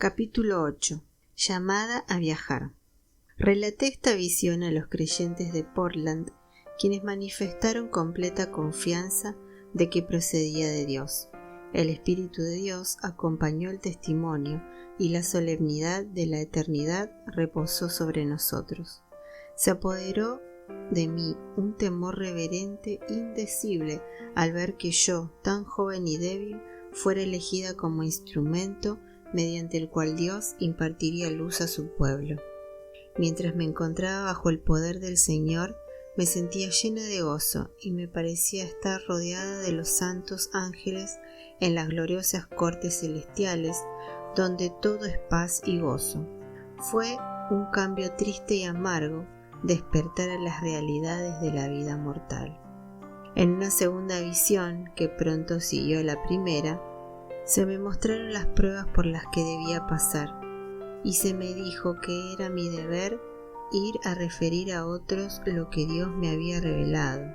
Capítulo 8. Llamada a viajar. Relaté esta visión a los creyentes de Portland, quienes manifestaron completa confianza de que procedía de Dios. El Espíritu de Dios acompañó el testimonio y la solemnidad de la eternidad reposó sobre nosotros. Se apoderó de mí un temor reverente indecible al ver que yo, tan joven y débil, fuera elegida como instrumento mediante el cual Dios impartiría luz a su pueblo. Mientras me encontraba bajo el poder del Señor, me sentía llena de gozo y me parecía estar rodeada de los santos ángeles en las gloriosas cortes celestiales, donde todo es paz y gozo. Fue un cambio triste y amargo despertar a las realidades de la vida mortal. En una segunda visión, que pronto siguió a la primera, se me mostraron las pruebas por las que debía pasar, y se me dijo que era mi deber ir a referir a otros lo que Dios me había revelado.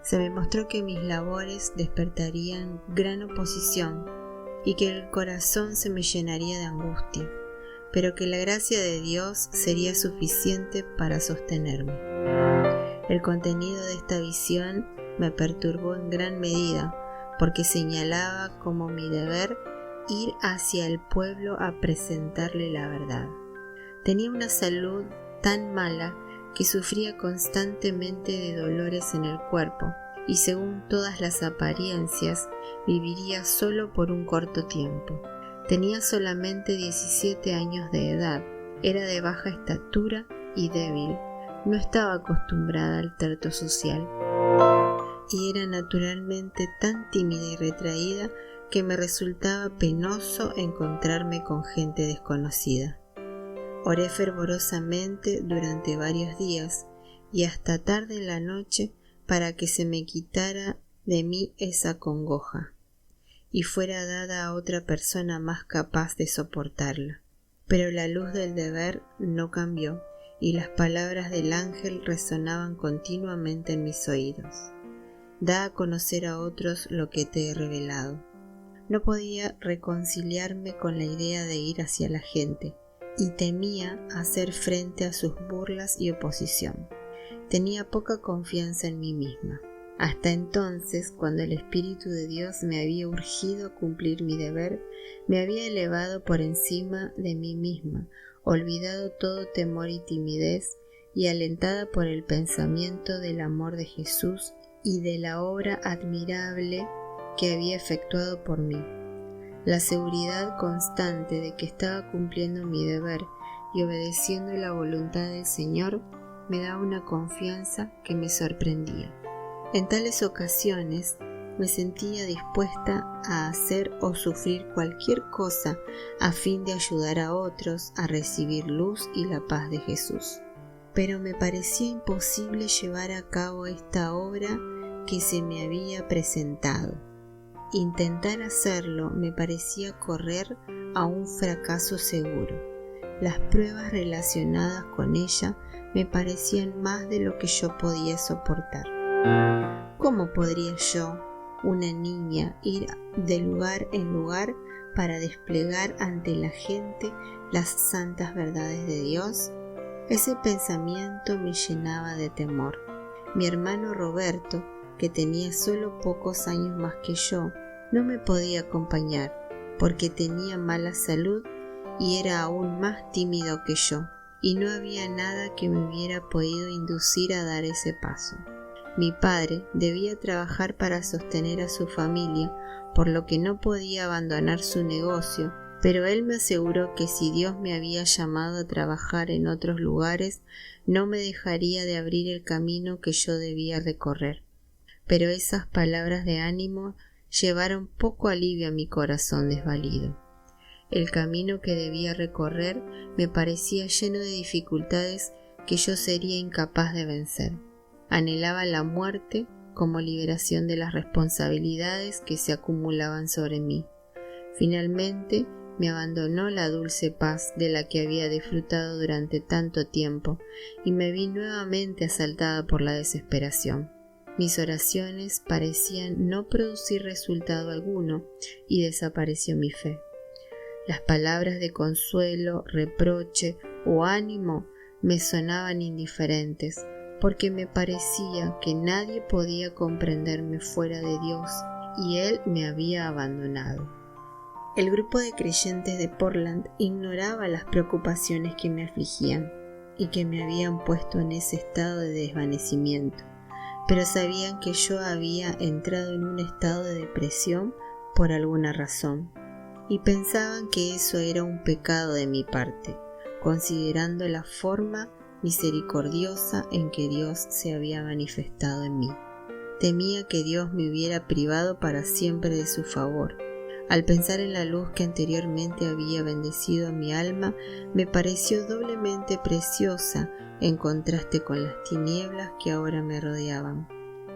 Se me mostró que mis labores despertarían gran oposición y que el corazón se me llenaría de angustia, pero que la gracia de Dios sería suficiente para sostenerme. El contenido de esta visión me perturbó en gran medida, porque señalaba como mi deber ir hacia el pueblo a presentarle la verdad. Tenía una salud tan mala que sufría constantemente de dolores en el cuerpo y según todas las apariencias viviría solo por un corto tiempo. Tenía solamente 17 años de edad, era de baja estatura y débil, no estaba acostumbrada al trato social y era naturalmente tan tímida y retraída que me resultaba penoso encontrarme con gente desconocida. Oré fervorosamente durante varios días y hasta tarde en la noche para que se me quitara de mí esa congoja y fuera dada a otra persona más capaz de soportarla. Pero la luz del deber no cambió y las palabras del ángel resonaban continuamente en mis oídos. Da a conocer a otros lo que te he revelado. No podía reconciliarme con la idea de ir hacia la gente y temía hacer frente a sus burlas y oposición. Tenía poca confianza en mí misma. Hasta entonces, cuando el Espíritu de Dios me había urgido a cumplir mi deber, me había elevado por encima de mí misma, olvidado todo temor y timidez y alentada por el pensamiento del amor de Jesús y de la obra admirable que había efectuado por mí. La seguridad constante de que estaba cumpliendo mi deber y obedeciendo la voluntad del Señor me daba una confianza que me sorprendía. En tales ocasiones me sentía dispuesta a hacer o sufrir cualquier cosa a fin de ayudar a otros a recibir luz y la paz de Jesús. Pero me parecía imposible llevar a cabo esta obra que se me había presentado. Intentar hacerlo me parecía correr a un fracaso seguro. Las pruebas relacionadas con ella me parecían más de lo que yo podía soportar. ¿Cómo podría yo, una niña, ir de lugar en lugar para desplegar ante la gente las santas verdades de Dios? Ese pensamiento me llenaba de temor. Mi hermano Roberto, que tenía solo pocos años más que yo, no me podía acompañar porque tenía mala salud y era aún más tímido que yo, y no había nada que me hubiera podido inducir a dar ese paso. Mi padre debía trabajar para sostener a su familia, por lo que no podía abandonar su negocio, pero él me aseguró que si Dios me había llamado a trabajar en otros lugares, no me dejaría de abrir el camino que yo debía recorrer. Pero esas palabras de ánimo llevaron poco alivio a mi corazón desvalido. El camino que debía recorrer me parecía lleno de dificultades que yo sería incapaz de vencer. Anhelaba la muerte como liberación de las responsabilidades que se acumulaban sobre mí. Finalmente me abandonó la dulce paz de la que había disfrutado durante tanto tiempo y me vi nuevamente asaltada por la desesperación. Mis oraciones parecían no producir resultado alguno y desapareció mi fe. Las palabras de consuelo, reproche o ánimo me sonaban indiferentes, porque me parecía que nadie podía comprenderme fuera de Dios y Él me había abandonado. El grupo de creyentes de Portland ignoraba las preocupaciones que me afligían y que me habían puesto en ese estado de desvanecimiento, pero sabían que yo había entrado en un estado de depresión por alguna razón, y pensaban que eso era un pecado de mi parte, considerando la forma misericordiosa en que Dios se había manifestado en mí. Temía que Dios me hubiera privado para siempre de su favor. Al pensar en la luz que anteriormente había bendecido a mi alma, me pareció doblemente preciosa en contraste con las tinieblas que ahora me rodeaban.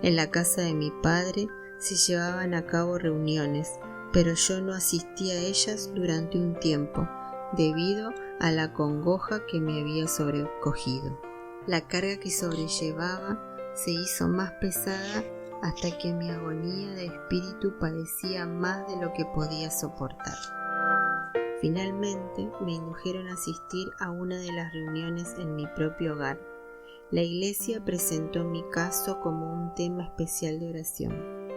En la casa de mi padre se llevaban a cabo reuniones, pero yo no asistí a ellas durante un tiempo, debido a la congoja que me había sobrecogido. La carga que sobrellevaba se hizo más pesada hasta que mi agonía de espíritu parecía más de lo que podía soportar. Finalmente me indujeron a asistir a una de las reuniones en mi propio hogar. La iglesia presentó mi caso como un tema especial de oración.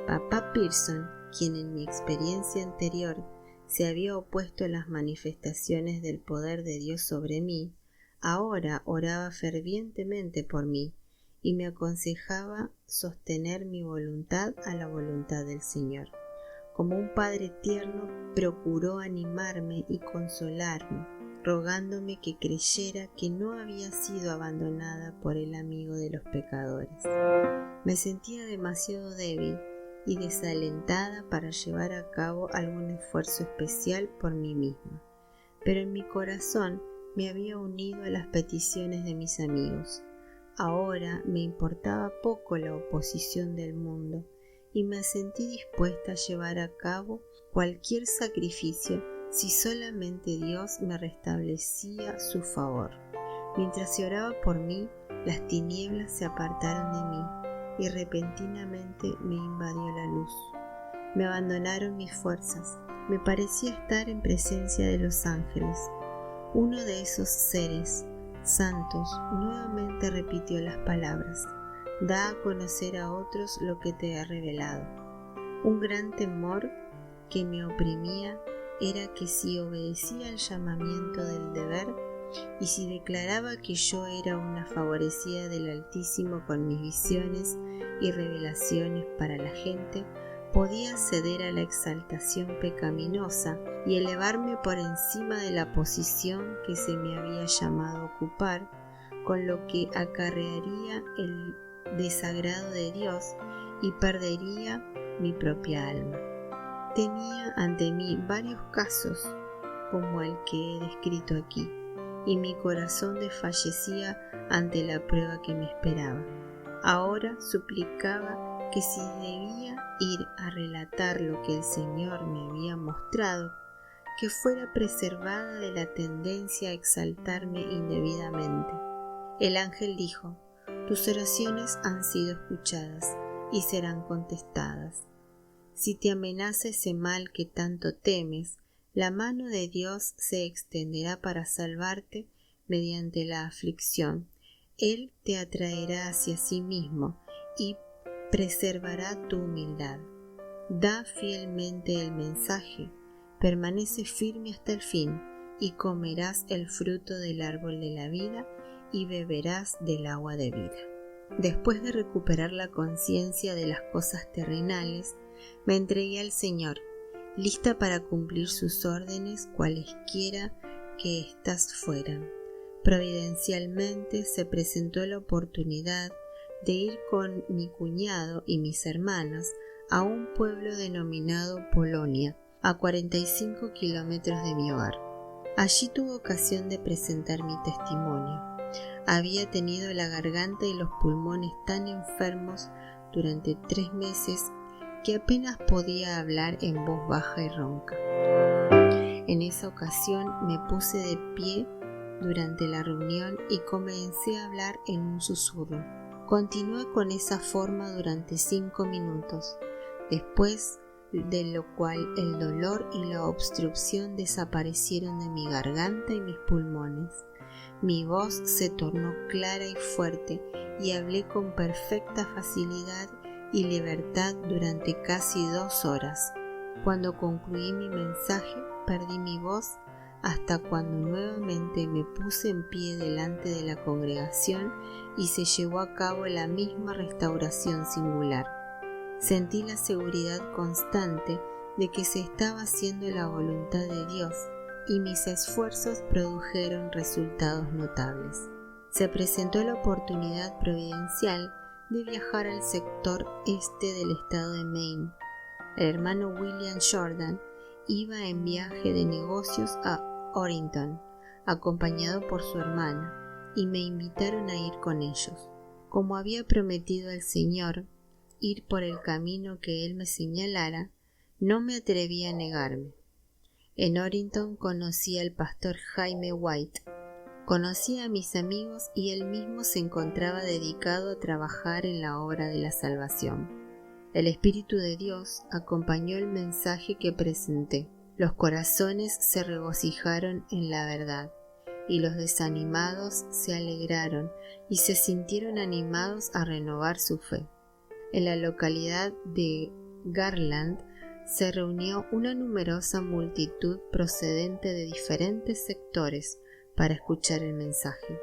Papá Pearson, quien en mi experiencia anterior se había opuesto a las manifestaciones del poder de Dios sobre mí, ahora oraba fervientemente por mí y me aconsejaba sostener mi voluntad a la voluntad del Señor. Como un padre tierno, procuró animarme y consolarme, rogándome que creyera que no había sido abandonada por el amigo de los pecadores. Me sentía demasiado débil y desalentada para llevar a cabo algún esfuerzo especial por mí misma, pero en mi corazón me había unido a las peticiones de mis amigos. Ahora me importaba poco la oposición del mundo y me sentí dispuesta a llevar a cabo cualquier sacrificio si solamente Dios me restablecía su favor. Mientras se oraba por mí, las tinieblas se apartaron de mí y repentinamente me invadió la luz. Me abandonaron mis fuerzas. Me parecía estar en presencia de los ángeles. Uno de esos seres santos nuevamente repitió las palabras: da a conocer a otros lo que te he revelado. Un gran temor que me oprimía era que si obedecía al llamamiento del deber y si declaraba que yo era una favorecida del Altísimo con mis visiones y revelaciones para la gente, podía ceder a la exaltación pecaminosa y elevarme por encima de la posición que se me había llamado a ocupar, con lo que acarrearía el desagrado de Dios y perdería mi propia alma. Tenía ante mí varios casos como el que he descrito aquí, y mi corazón desfallecía ante la prueba que me esperaba. Ahora suplicaba que si debía ir a relatar lo que el Señor me había mostrado, que fuera preservada de la tendencia a exaltarme indebidamente. El ángel dijo: tus oraciones han sido escuchadas y serán contestadas. Si te amenaza ese mal que tanto temes, la mano de Dios se extenderá para salvarte mediante la aflicción. Él te atraerá hacia sí mismo y preservará tu humildad. Da fielmente el mensaje, permanece firme hasta el fin, y comerás el fruto del árbol de la vida y beberás del agua de vida. Después de recuperar la conciencia de las cosas terrenales, me entregué al Señor, lista para cumplir sus órdenes cualesquiera que éstas fueran. Providencialmente se presentó la oportunidad de ir con mi cuñado y mis hermanas a un pueblo denominado Polonia, a 45 kilómetros de mi hogar. Allí tuve ocasión de presentar mi testimonio. Había tenido la garganta y los pulmones tan enfermos durante 3 meses que apenas podía hablar en voz baja y ronca. En esa ocasión me puse de pie durante la reunión y comencé a hablar en un susurro. Continué con esa forma durante 5 minutos. Después de lo cual el dolor y la obstrucción desaparecieron de mi garganta y mis pulmones. Mi voz se tornó clara y fuerte y hablé con perfecta facilidad y libertad durante casi 2 horas. Cuando concluí mi mensaje, perdí mi voz hasta cuando nuevamente me puse en pie delante de la congregación y se llevó a cabo la misma restauración singular. Sentí la seguridad constante de que se estaba haciendo la voluntad de Dios y mis esfuerzos produjeron resultados notables. Se presentó la oportunidad providencial de viajar al sector este del estado de Maine. El hermano William Jordan iba en viaje de negocios a Orrington, acompañado por su hermana, y me invitaron a ir con ellos. Como había prometido al Señor ir por el camino que Él me señalara, no me atreví a negarme. En Orrington conocí al pastor Jaime White. Conocí a mis amigos y él mismo se encontraba dedicado a trabajar en la obra de la salvación. El Espíritu de Dios acompañó el mensaje que presenté. Los corazones se regocijaron en la verdad, y los desanimados se alegraron y se sintieron animados a renovar su fe. En la localidad de Garland se reunió una numerosa multitud procedente de diferentes sectores para escuchar el mensaje,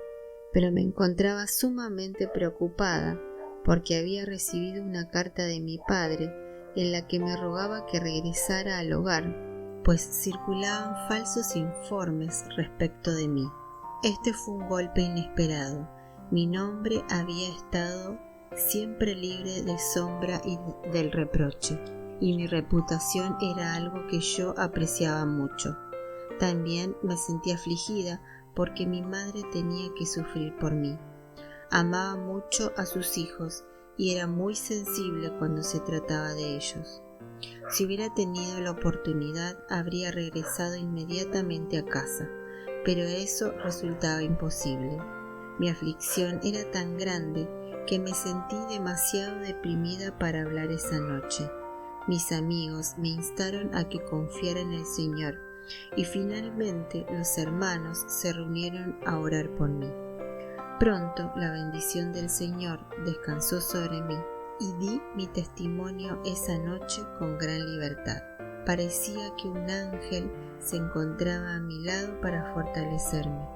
pero me encontraba sumamente preocupada porque había recibido una carta de mi padre en la que me rogaba que regresara al hogar, pues circulaban falsos informes respecto de mí. Este fue un golpe inesperado. Mi nombre había estado siempre libre de sombra y del reproche, y mi reputación era algo que yo apreciaba mucho. También me sentí afligida porque mi madre tenía que sufrir por mí. Amaba mucho a sus hijos y era muy sensible cuando se trataba de ellos. Si hubiera tenido la oportunidad, habría regresado inmediatamente a casa, pero eso resultaba imposible. Mi aflicción era tan grande que me sentí demasiado deprimida para hablar esa noche. Mis amigos me instaron a que confiara en el Señor y finalmente los hermanos se reunieron a orar por mí. Pronto la bendición del Señor descansó sobre mí y di mi testimonio esa noche con gran libertad. Parecía que un ángel se encontraba a mi lado para fortalecerme.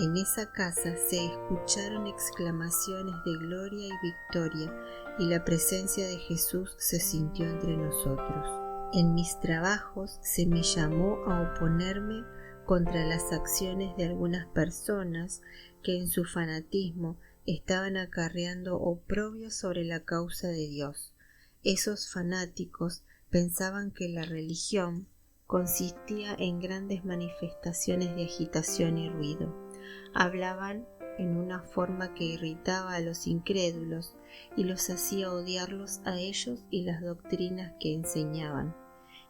En esa casa se escucharon exclamaciones de gloria y victoria, y la presencia de Jesús se sintió entre nosotros. En mis trabajos se me llamó a oponerme contra las acciones de algunas personas que en su fanatismo estaban acarreando oprobio sobre la causa de Dios. Esos fanáticos pensaban que la religión consistía en grandes manifestaciones de agitación y ruido. Hablaban en una forma que irritaba a los incrédulos y los hacía odiarlos a ellos y las doctrinas que enseñaban,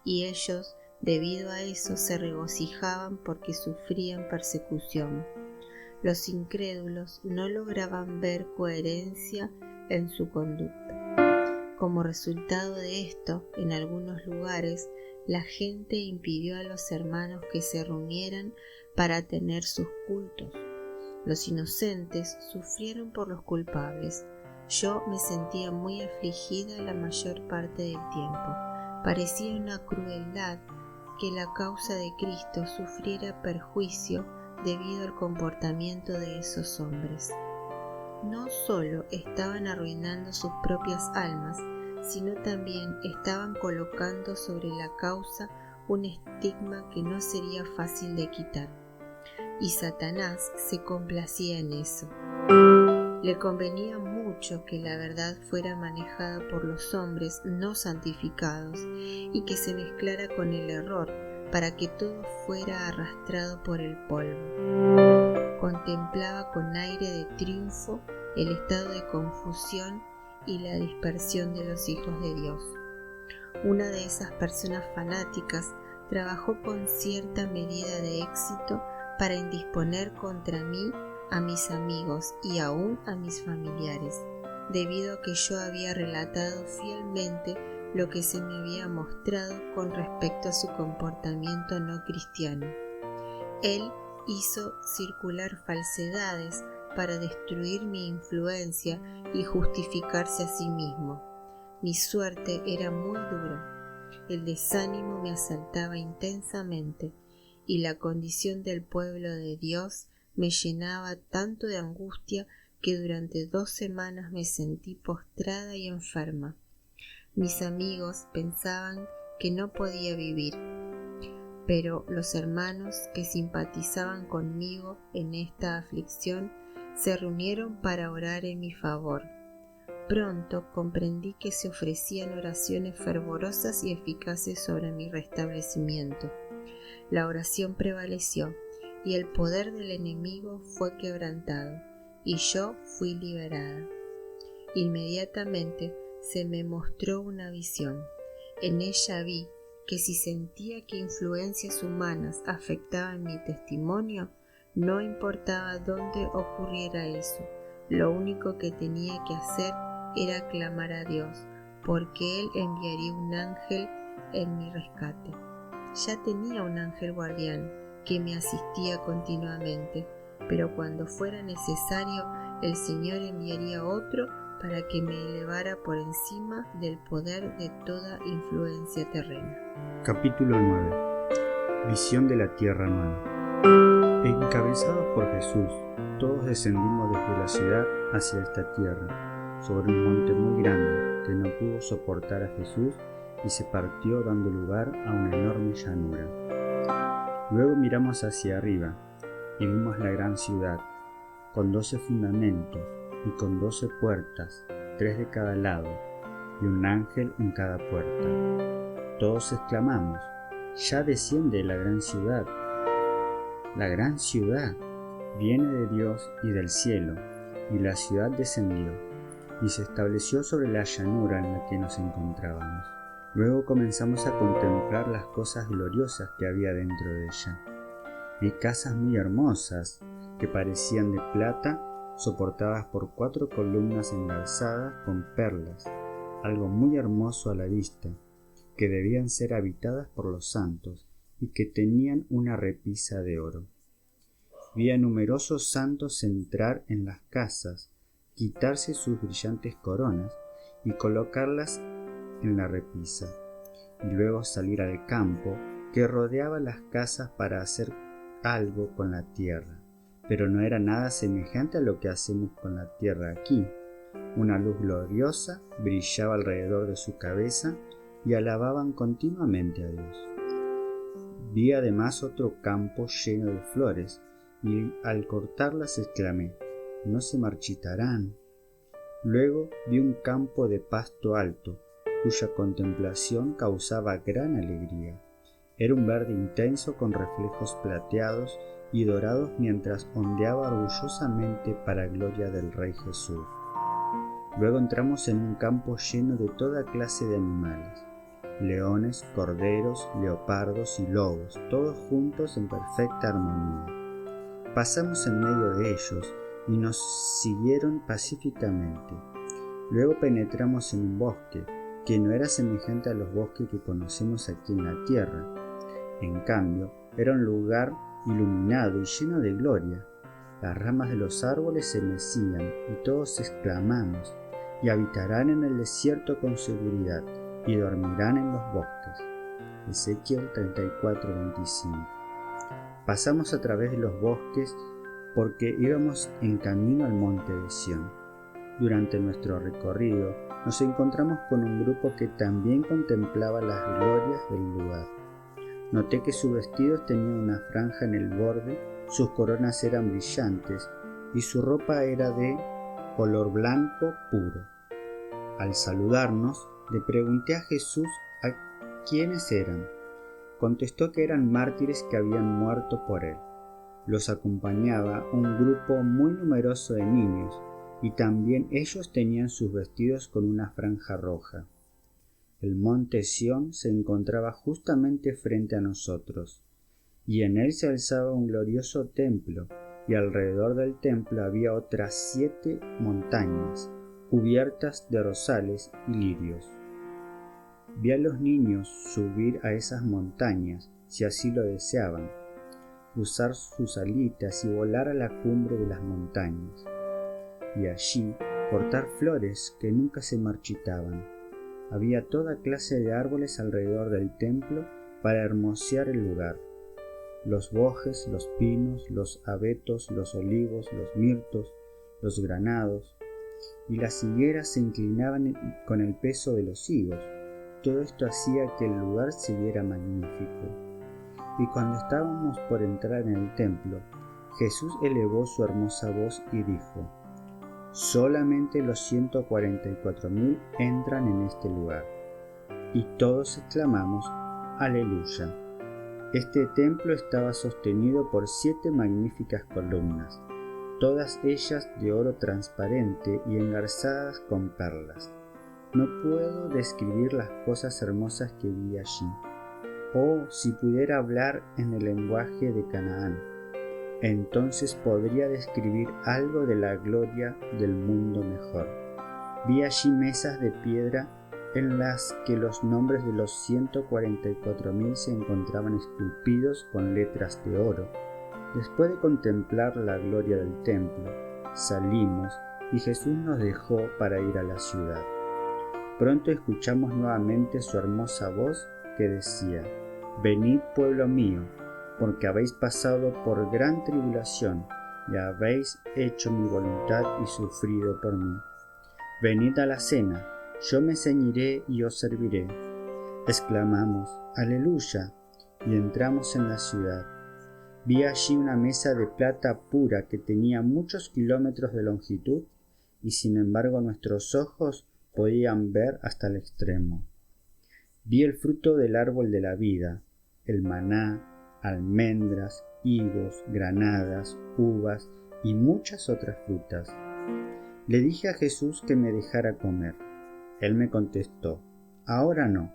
y ellos, debido a eso, se regocijaban porque sufrían persecución. Los incrédulos no lograban ver coherencia en su conducta. Como resultado de esto, en algunos lugares, la gente impidió a los hermanos que se reunieran para tener sus cultos. Los inocentes sufrieron por los culpables. Yo me sentía muy afligida la mayor parte del tiempo. Parecía una crueldad que la causa de Cristo sufriera perjuicio debido al comportamiento de esos hombres. No solo estaban arruinando sus propias almas, sino también estaban colocando sobre la causa un estigma que no sería fácil de quitar. Y Satanás se complacía en eso. Le convenía mucho que la verdad fuera manejada por los hombres no santificados y que se mezclara con el error para que todo fuera arrastrado por el polvo. Contemplaba con aire de triunfo el estado de confusión y la dispersión de los hijos de Dios. Una de esas personas fanáticas trabajó con cierta medida de éxito para indisponer contra mí a mis amigos y aún a mis familiares, debido a que yo había relatado fielmente lo que se me había mostrado con respecto a su comportamiento no cristiano. Él hizo circular falsedades para destruir mi influencia y justificarse a sí mismo. Mi suerte era muy dura. El desánimo me asaltaba intensamente y la condición del pueblo de Dios me llenaba tanto de angustia que durante 2 semanas me sentí postrada y enferma. Mis amigos pensaban que no podía vivir, pero los hermanos que simpatizaban conmigo en esta aflicción se reunieron para orar en mi favor. Pronto comprendí que se ofrecían oraciones fervorosas y eficaces sobre mi restablecimiento. La oración prevaleció y el poder del enemigo fue quebrantado, y yo fui liberada. Inmediatamente se me mostró una visión. En ella vi que si sentía que influencias humanas afectaban mi testimonio, no importaba dónde ocurriera eso, lo único que tenía que hacer era clamar a Dios, porque Él enviaría un ángel en mi rescate. Ya tenía un ángel guardián que me asistía continuamente, pero cuando fuera necesario, el Señor enviaría otro para que me elevara por encima del poder de toda influencia terrena. Capítulo 9. Visión de la Tierra Nueva. Encabezados por Jesús, todos descendimos desde la ciudad hacia esta tierra, sobre un monte muy grande que no pudo soportar a Jesús y se partió dando lugar a una enorme llanura. Luego miramos hacia arriba y vimos la gran ciudad, con 12 fundamentos y con 12 puertas, 3 de cada lado, y un ángel en cada puerta. Todos exclamamos: «Ya desciende la gran ciudad. La gran ciudad viene de Dios y del cielo, y la ciudad descendió, y se estableció sobre la llanura en la que nos encontrábamos». Luego comenzamos a contemplar las cosas gloriosas que había dentro de ella. Vi casas muy hermosas, que parecían de plata, soportadas por 4 columnas engarzadas con perlas, algo muy hermoso a la vista, que debían ser habitadas por los santos y que tenían una repisa de oro. Vi a numerosos santos entrar en las casas, quitarse sus brillantes coronas y colocarlas en la repisa, y luego salir al campo que rodeaba las casas para hacer algo con la tierra. Pero no era nada semejante a lo que hacemos con la tierra aquí. Una luz gloriosa brillaba alrededor de su cabeza y alababan continuamente a Dios. Vi además otro campo lleno de flores y al cortarlas exclamé: «¿No se marchitarán?». Luego vi un campo de pasto alto, cuya contemplación causaba gran alegría. Era un verde intenso con reflejos plateados y dorados mientras ondeaba orgullosamente para gloria del Rey Jesús. Luego entramos en un campo lleno de toda clase de animales: leones, corderos, leopardos y lobos, todos juntos en perfecta armonía. Pasamos en medio de ellos y nos siguieron pacíficamente. Luego penetramos en un bosque, que no era semejante a los bosques que conocemos aquí en la tierra. En cambio, era un lugar iluminado y lleno de gloria. Las ramas de los árboles se mecían y todos exclamamos: «Y habitarán en el desierto con seguridad, y dormirán en los bosques». Ezequiel 34:25. Pasamos a través de los bosques porque íbamos en camino al monte de Sión. Durante nuestro recorrido nos encontramos con un grupo que también contemplaba las glorias del lugar. Noté que sus vestidos tenían una franja en el borde, sus coronas eran brillantes y su ropa era de color blanco puro. Al saludarnos, le pregunté a Jesús a quiénes eran. Contestó que eran mártires que habían muerto por él. Los acompañaba un grupo muy numeroso de niños, y también ellos tenían sus vestidos con una franja roja. El monte Sión se encontraba justamente frente a nosotros, y en él se alzaba un glorioso templo, y alrededor del templo había otras 7 montañas, cubiertas de rosales y lirios. Vi a los niños subir a esas montañas, si así lo deseaban, usar sus alitas y volar a la cumbre de las montañas, y allí cortar flores que nunca se marchitaban. Había toda clase de árboles alrededor del templo para hermosear el lugar. Los bojes, los pinos, los abetos, los olivos, los mirtos, los granados, y las higueras se inclinaban con el peso de los higos. Todo esto hacía que el lugar se viera magnífico. Y cuando estábamos por entrar en el templo, Jesús elevó su hermosa voz y dijo: «Solamente los 144.000 entran en este lugar». Y todos exclamamos: «Aleluya». Este templo estaba sostenido por 7 magníficas columnas, todas ellas de oro transparente y engarzadas con perlas. No puedo describir las cosas hermosas que vi allí. Oh, si pudiera hablar en el lenguaje de Canaán, entonces podría describir algo de la gloria del mundo mejor. Vi allí mesas de piedra en las que los nombres de los 144.000 se encontraban esculpidos con letras de oro. Después de contemplar la gloria del templo, salimos y Jesús nos dejó para ir a la ciudad. Pronto escuchamos nuevamente su hermosa voz que decía: «Venid, pueblo mío, porque habéis pasado por gran tribulación y habéis hecho mi voluntad y sufrido por mí. Venid a la cena, yo me ceñiré y os serviré». Exclamamos: «Aleluya», y entramos en la ciudad. Vi allí una mesa de plata pura que tenía muchos kilómetros de longitud, y sin embargo nuestros ojos podían ver hasta el extremo. Vi el fruto del árbol de la vida, el maná, almendras, higos, granadas, uvas y muchas otras frutas. Le dije a Jesús que me dejara comer. Él me contestó: «Ahora no,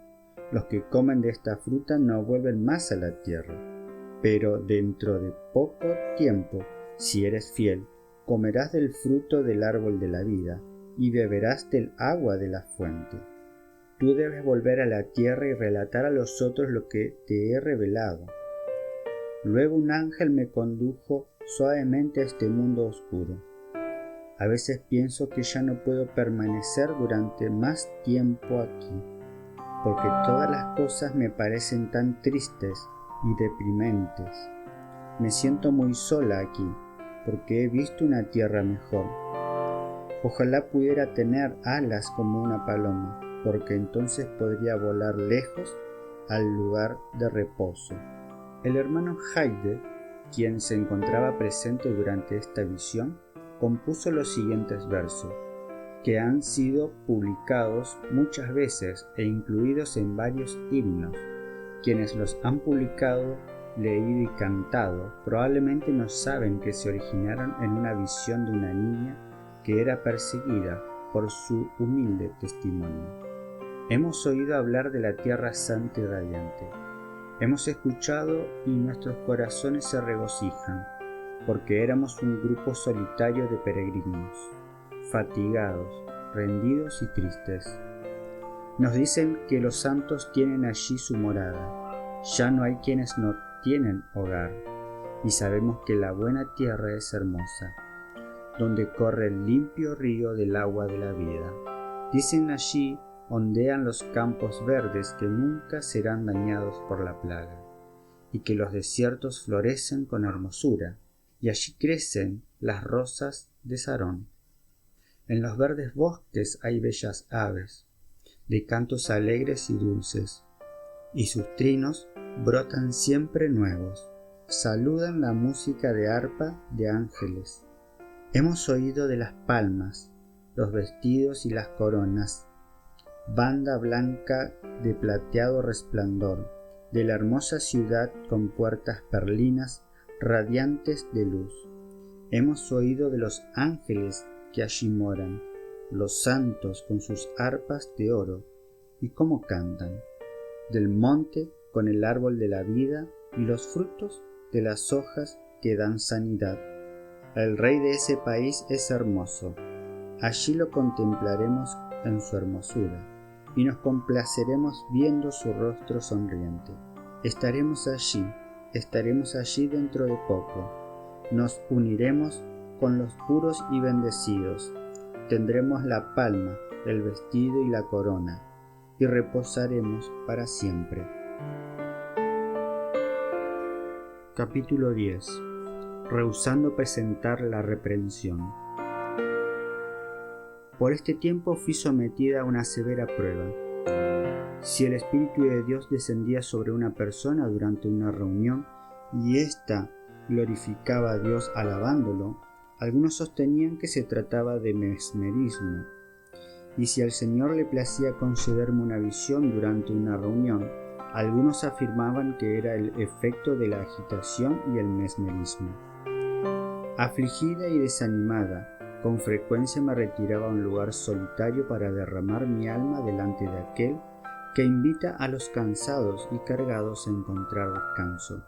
los que comen de esta fruta no vuelven más a la tierra, pero dentro de poco tiempo, si eres fiel, comerás del fruto del árbol de la vida y beberás del agua de la fuente. Tú debes volver a la tierra y relatar a los otros lo que te he revelado». Luego un ángel me condujo suavemente a este mundo oscuro. A veces pienso que ya no puedo permanecer durante más tiempo aquí, porque todas las cosas me parecen tan tristes y deprimentes. Me siento muy sola aquí, porque he visto una tierra mejor. Ojalá pudiera tener alas como una paloma, porque entonces podría volar lejos al lugar de reposo. El hermano Haydn, quien se encontraba presente durante esta visión, compuso los siguientes versos, que han sido publicados muchas veces e incluidos en varios himnos. Quienes los han publicado, leído y cantado probablemente no saben que se originaron en una visión de una niña que era perseguida por su humilde testimonio. Hemos oído hablar de la tierra santa y radiante. Hemos escuchado y nuestros corazones se regocijan, porque éramos un grupo solitario de peregrinos, fatigados, rendidos y tristes. Nos dicen que los santos tienen allí su morada. Ya no hay quienes no tienen hogar, y sabemos que la buena tierra es hermosa, donde corre el limpio río del agua de la vida. Dicen allí ondean los campos verdes que nunca serán dañados por la plaga, y que los desiertos florecen con hermosura, y allí crecen las rosas de Sarón. En los verdes bosques hay bellas aves, de cantos alegres y dulces, y sus trinos brotan siempre nuevos, saludan la música de arpa de ángeles. Hemos oído de las palmas, los vestidos y las coronas, banda blanca de plateado resplandor, de la hermosa ciudad con puertas perlinas radiantes de luz. Hemos oído de los ángeles que allí moran, los santos con sus arpas de oro, y cómo cantan, del monte con el árbol de la vida y los frutos de las hojas que dan sanidad. El rey de ese país es hermoso, allí lo contemplaremos en su hermosura. y nos complaceremos viendo su rostro sonriente. Estaremos allí dentro de poco. Nos uniremos con los puros y bendecidos. Tendremos la palma, el vestido y la corona, y reposaremos para siempre. Capítulo 10. Rehusando presentar la reprensión. Por este tiempo fui sometida a una severa prueba. Si el Espíritu de Dios descendía sobre una persona durante una reunión y ésta glorificaba a Dios alabándolo, algunos sostenían que se trataba de mesmerismo. Y si al Señor le placía concederme una visión durante una reunión, algunos afirmaban que era el efecto de la agitación y el mesmerismo. Afligida y desanimada, con frecuencia me retiraba a un lugar solitario para derramar mi alma delante de aquel que invita a los cansados y cargados a encontrar descanso.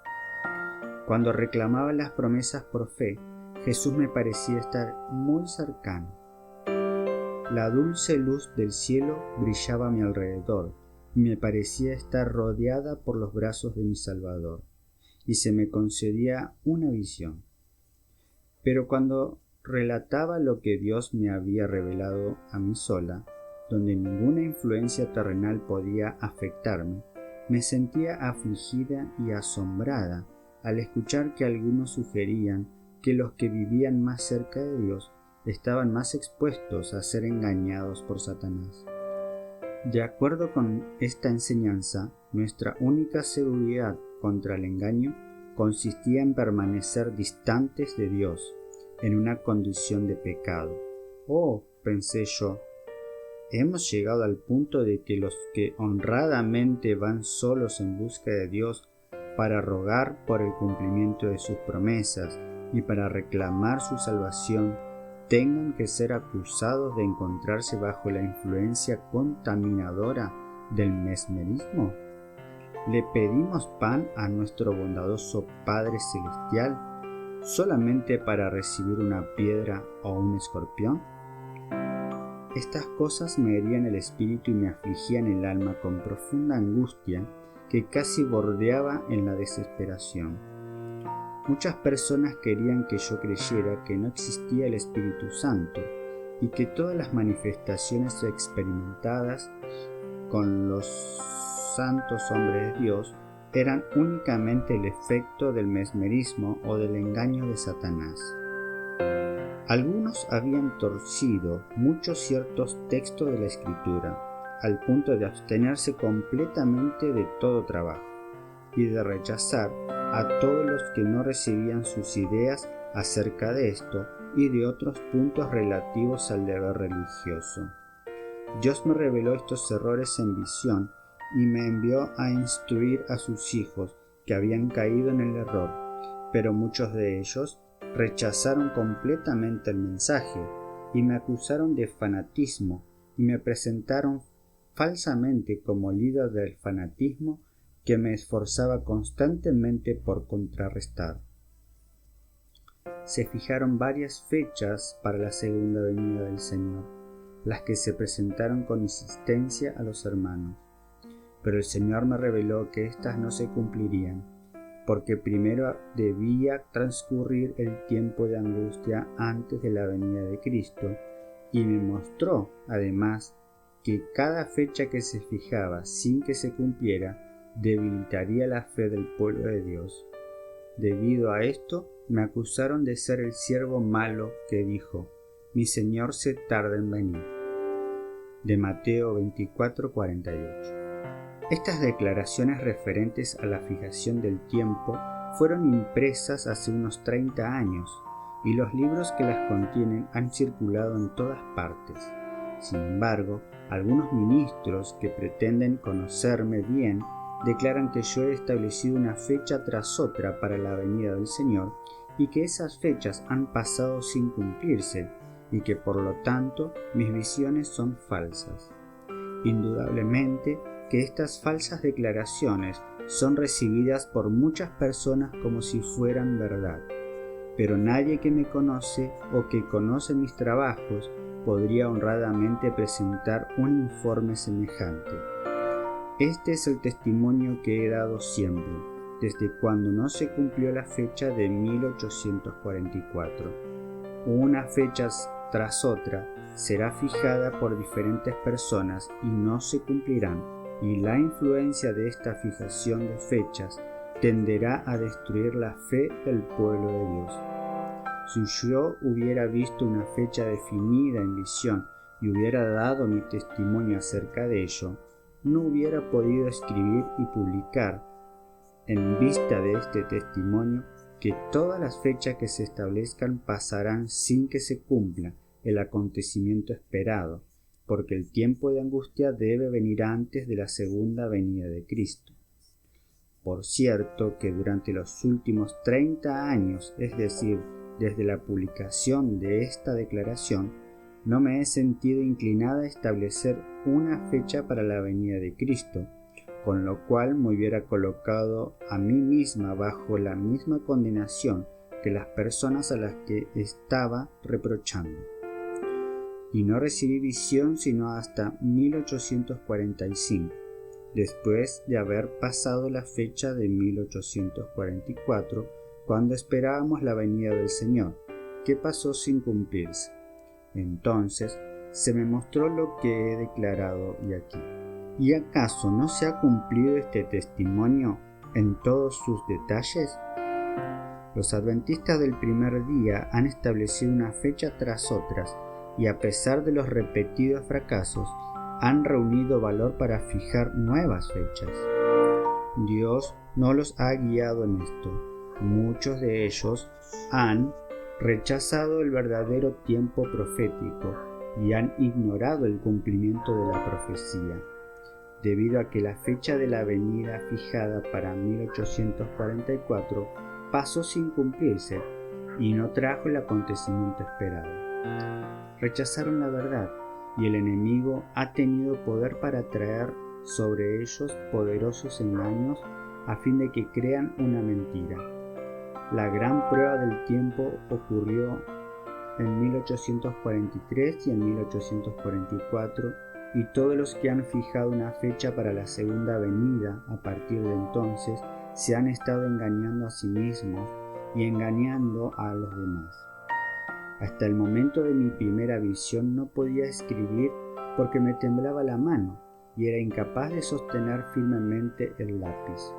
Cuando reclamaba las promesas por fe, Jesús me parecía estar muy cercano. La dulce luz del cielo brillaba a mi alrededor y me parecía estar rodeada por los brazos de mi Salvador, y se me concedía una visión. Pero cuando relataba lo que Dios me había revelado a mí sola, donde ninguna influencia terrenal podía afectarme, me sentía afligida y asombrada al escuchar que algunos sugerían que los que vivían más cerca de Dios estaban más expuestos a ser engañados por Satanás. De acuerdo con esta enseñanza, nuestra única seguridad contra el engaño consistía en permanecer distantes de Dios, en una condición de pecado. Oh, pensé yo, hemos llegado al punto de que los que honradamente van solos en busca de Dios para rogar por el cumplimiento de sus promesas y para reclamar su salvación, tengan que ser acusados de encontrarse bajo la influencia contaminadora del mesmerismo. ¿Le pedimos pan a nuestro bondadoso Padre Celestial solamente para recibir una piedra o un escorpión? Estas cosas me herían el espíritu y me afligían el alma con profunda angustia que casi bordeaba en la desesperación. Muchas personas querían que yo creyera que no existía el Espíritu Santo y que todas las manifestaciones experimentadas con los santos hombres de Dios eran únicamente el efecto del mesmerismo o del engaño de Satanás. Algunos habían torcido muchos ciertos textos de la Escritura, al punto de abstenerse completamente de todo trabajo y de rechazar a todos los que no recibían sus ideas acerca de esto y de otros puntos relativos al deber religioso. Dios me reveló estos errores en visión y me envió a instruir a sus hijos que habían caído en el error, pero muchos de ellos rechazaron completamente el mensaje y me acusaron de fanatismo y me presentaron falsamente como líder del fanatismo que me esforzaba constantemente por contrarrestar. Se fijaron varias fechas para la segunda venida del Señor, las que se presentaron con insistencia a los hermanos. Pero el Señor me reveló que éstas no se cumplirían, porque primero debía transcurrir el tiempo de angustia antes de la venida de Cristo, y me mostró, además, que cada fecha que se fijaba sin que se cumpliera debilitaría la fe del pueblo de Dios. Debido a esto, me acusaron de ser el siervo malo que dijo: «Mi Señor se tarda en venir». De Mateo 24:48. Estas declaraciones referentes a la fijación del tiempo fueron impresas hace unos 30 años, y los libros que las contienen han circulado en todas partes. Sin embargo, algunos ministros que pretenden conocerme bien declaran que yo he establecido una fecha tras otra para la venida del Señor y que esas fechas han pasado sin cumplirse y que por lo tanto mis visiones son falsas. Indudablemente que estas falsas declaraciones son recibidas por muchas personas como si fueran verdad, pero nadie que me conoce o que conoce mis trabajos podría honradamente presentar un informe semejante. Este es el testimonio que he dado siempre, desde cuando no se cumplió la fecha de 1844. Una fecha tras otra será fijada por diferentes personas y no se cumplirán, y la influencia de esta fijación de fechas tenderá a destruir la fe del pueblo de Dios. Si yo hubiera visto una fecha definida en visión y hubiera dado mi testimonio acerca de ello, no hubiera podido escribir y publicar, en vista de este testimonio, que todas las fechas que se establezcan pasarán sin que se cumpla el acontecimiento esperado, porque el tiempo de angustia debe venir antes de la segunda venida de Cristo. Por cierto que durante los últimos 30 años, es decir, desde la publicación de esta declaración, no me he sentido inclinada a establecer una fecha para la venida de Cristo, con lo cual me hubiera colocado a mí misma bajo la misma condenación que las personas a las que estaba reprochando. Y no recibí visión sino hasta 1845, después de haber pasado la fecha de 1844, cuando esperábamos la venida del Señor, que pasó sin cumplirse. Entonces se me mostró lo que he declarado y aquí. ¿Y acaso no se ha cumplido este testimonio en todos sus detalles? Los adventistas del primer día han establecido una fecha tras otras, y a pesar de los repetidos fracasos, han reunido valor para fijar nuevas fechas. Dios no los ha guiado en esto. Muchos de ellos han rechazado el verdadero tiempo profético y han ignorado el cumplimiento de la profecía, debido a que la fecha de la venida fijada para 1844 pasó sin cumplirse y no trajo el acontecimiento esperado. Rechazaron la verdad, y el enemigo ha tenido poder para traer sobre ellos poderosos engaños a fin de que crean una mentira. La gran prueba del tiempo ocurrió en 1843 y en 1844, y todos los que han fijado una fecha para la segunda venida a partir de entonces se han estado engañando a sí mismos y engañando a los demás. Hasta el momento de mi primera visión no podía escribir porque me temblaba la mano y era incapaz de sostener firmemente el lápiz.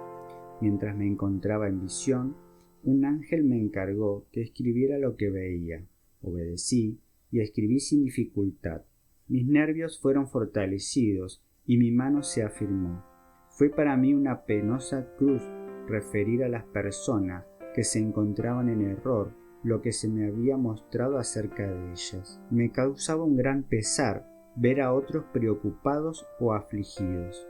Mientras me encontraba en visión, un ángel me encargó que escribiera lo que veía. Obedecí y escribí sin dificultad. Mis nervios fueron fortalecidos y mi mano se afirmó. Fue para mí una penosa cruz referir a las personas que se encontraban en error lo que se me había mostrado acerca de ellas. Me causaba un gran pesar ver a otros preocupados o afligidos,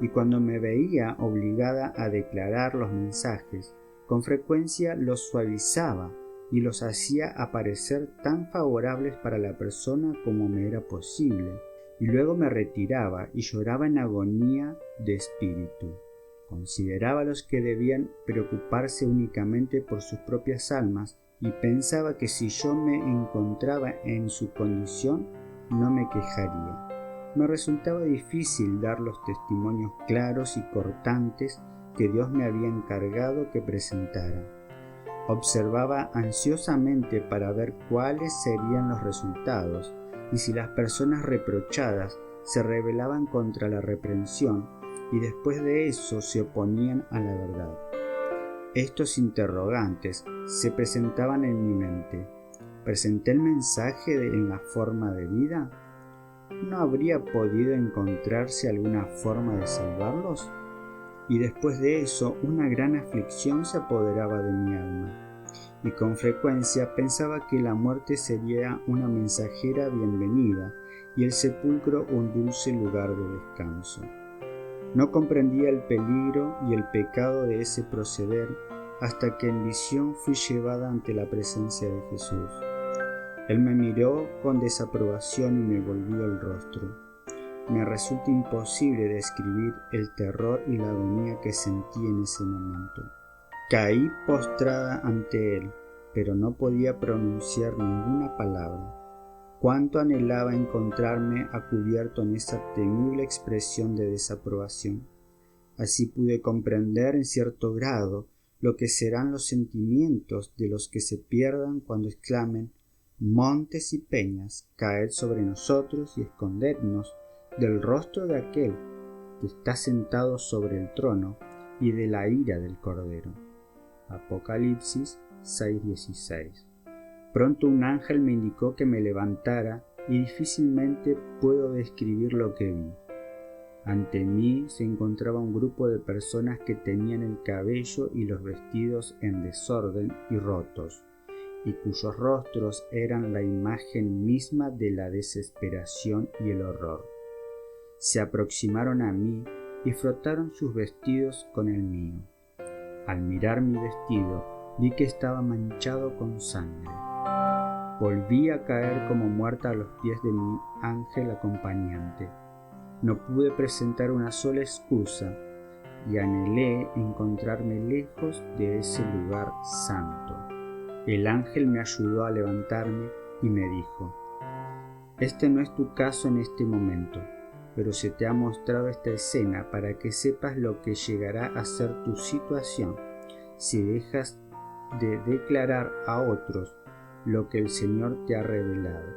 y cuando me veía obligada a declarar los mensajes, con frecuencia los suavizaba y los hacía aparecer tan favorables para la persona como me era posible, y luego me retiraba y lloraba en agonía de espíritu. Consideraba los que debían preocuparse únicamente por sus propias almas y pensaba que si yo me encontraba en su condición no me quejaría. Me resultaba difícil dar los testimonios claros y cortantes que Dios me había encargado que presentara. Observaba ansiosamente para ver cuáles serían los resultados y si las personas reprochadas se rebelaban contra la reprensión y después de eso se oponían a la verdad. Estos interrogantes se presentaban en mi mente. ¿Presenté el mensaje en la forma de vida? ¿No habría podido encontrarse alguna forma de salvarlos? Y después de eso, una gran aflicción se apoderaba de mi alma, y con frecuencia pensaba que la muerte sería una mensajera bienvenida y el sepulcro un dulce lugar de descanso. No comprendía el peligro y el pecado de ese proceder hasta que en visión fui llevada ante la presencia de Jesús. Él me miró con desaprobación y me volvió el rostro. Me resulta imposible describir el terror y la agonía que sentí en ese momento. Caí postrada ante él, pero no podía pronunciar ninguna palabra. Cuánto anhelaba encontrarme a cubierto en esa temible expresión de desaprobación. Así pude comprender en cierto grado lo que serán los sentimientos de los que se pierdan cuando exclamen: montes y peñas, caed sobre nosotros y escondednos del rostro de aquel que está sentado sobre el trono y de la ira del Cordero. Apocalipsis 6:16. Pronto un ángel me indicó que me levantara y difícilmente puedo describir lo que vi. Ante mí se encontraba un grupo de personas que tenían el cabello y los vestidos en desorden y rotos, y cuyos rostros eran la imagen misma de la desesperación y el horror. Se aproximaron a mí y frotaron sus vestidos con el mío. Al mirar mi vestido, vi que estaba manchado con sangre. Volví a caer como muerta a los pies de mi ángel acompañante. No pude presentar una sola excusa y anhelé encontrarme lejos de ese lugar santo. El ángel me ayudó a levantarme y me dijo: este no es tu caso en este momento, pero se te ha mostrado esta escena para que sepas lo que llegará a ser tu situación si dejas de declarar a otros lo que el Señor te ha revelado.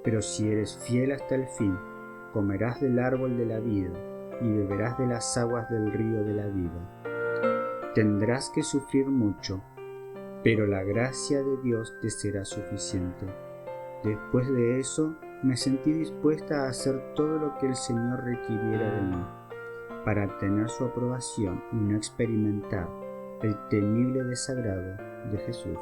Pero si eres fiel hasta el fin, comerás del árbol de la vida y beberás de las aguas del río de la vida. Tendrás que sufrir mucho, pero la gracia de Dios te será suficiente. Después de eso, me sentí dispuesta a hacer todo lo que el Señor requiriera de mí, para tener su aprobación y no experimentar el temible desagrado de Jesús.